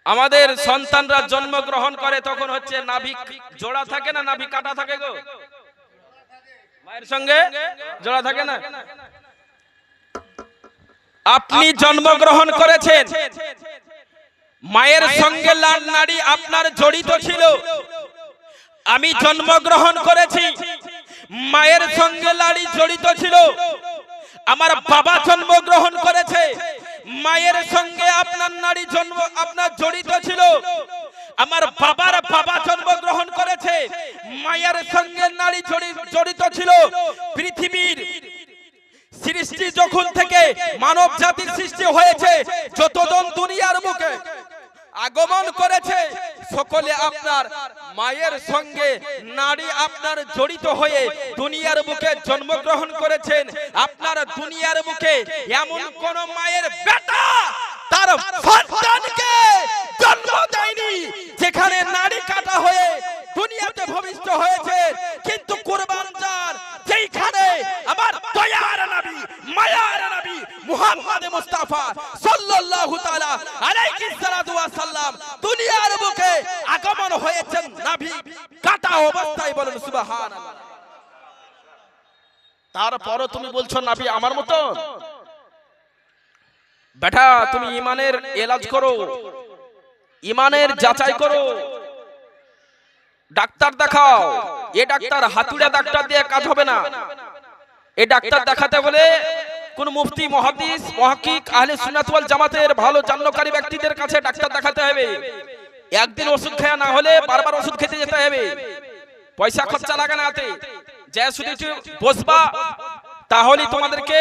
আমাদের সন্তানরা জন্মগ্রহণ করে তখন হচ্ছে নাভি জোড়া থাকে না নাভি কাটা থাকে গো? মায়ের সঙ্গে জোড়া থাকে না? আপনি জন্মগ্রহণ করেছেন, মায়ের সঙ্গে লাল নাড়ি আপনার জড়িত ছিল। আমি জন্মগ্রহণ করেছি, মায়ের সঙ্গে নাড়ি জড়িত ছিল। আমার বাবা জন্মগ্রহণ করেছে, মায়ের সঙ্গে আপনার নাড়ি আপনার জড়িত ছিল। আমার বাবার বাবা জন্মগ্রহণ করেছে, মায়ের সঙ্গে নাড়ি জড়িত ছিল। পৃথিবীর সৃষ্টি যখন থেকে মানব জাতির সৃষ্টি হয়েছে, যতজন দুনিয়ার বুকে আগমন করেছে, সকলে আপনার মায়ের সঙ্গে নারী আপনার জড়িত হয়ে দুনিয়ার বুকে জন্মগ্রহণ করেছেন। আপনার দুনিয়ার বুকে এমন কোন মায়ের বেটা তার সন্তানকে জন্ম দেয়নি যেখানে নারী কাটা হয়ে দুনিয়াতে ভূমিষ্ঠ হয়েছে। কিন্তু কুরবান যার যেখানে আমার দয়ার নবী মায়ার নবী মুহাম্মদ মুস্তাফা সাল্লাল্লাহু তাআলা আলাইহি সাল্লাতু ওয়াস সালাম দুনিয়ার বুকে আগমন হয়েছেন নাভি কাটা অবস্থায়। বলেন সুবহানাল্লাহ। তারপরও তুমি বলছো নাভি আমার মতো? বেটা তুমি ঈমানের এলাজ করো, ঈমানের যাচাই করো, ডাক্তার দেখাও। এ ডাক্তার হাতুড়ে ডাক্তার দিয়ে কাজ হবে না। এই ডাক্তার দেখাতে বলে কোন মুফতি মুহাদ্দিস মুহাক্কিক আহলে সুন্নাত ওয়াল জামাতের ভালো জান্নকারী ব্যক্তিদের কাছে ডাক্তার দেখাতে হবে। একদিন ওষুধ খাওয়া না হলে বারবার ওষুধ খেতে যেতে হবে। পয়সা খরচা লাগে না হাতে, যে শুধু বসবা তাহলে তোমাদেরকে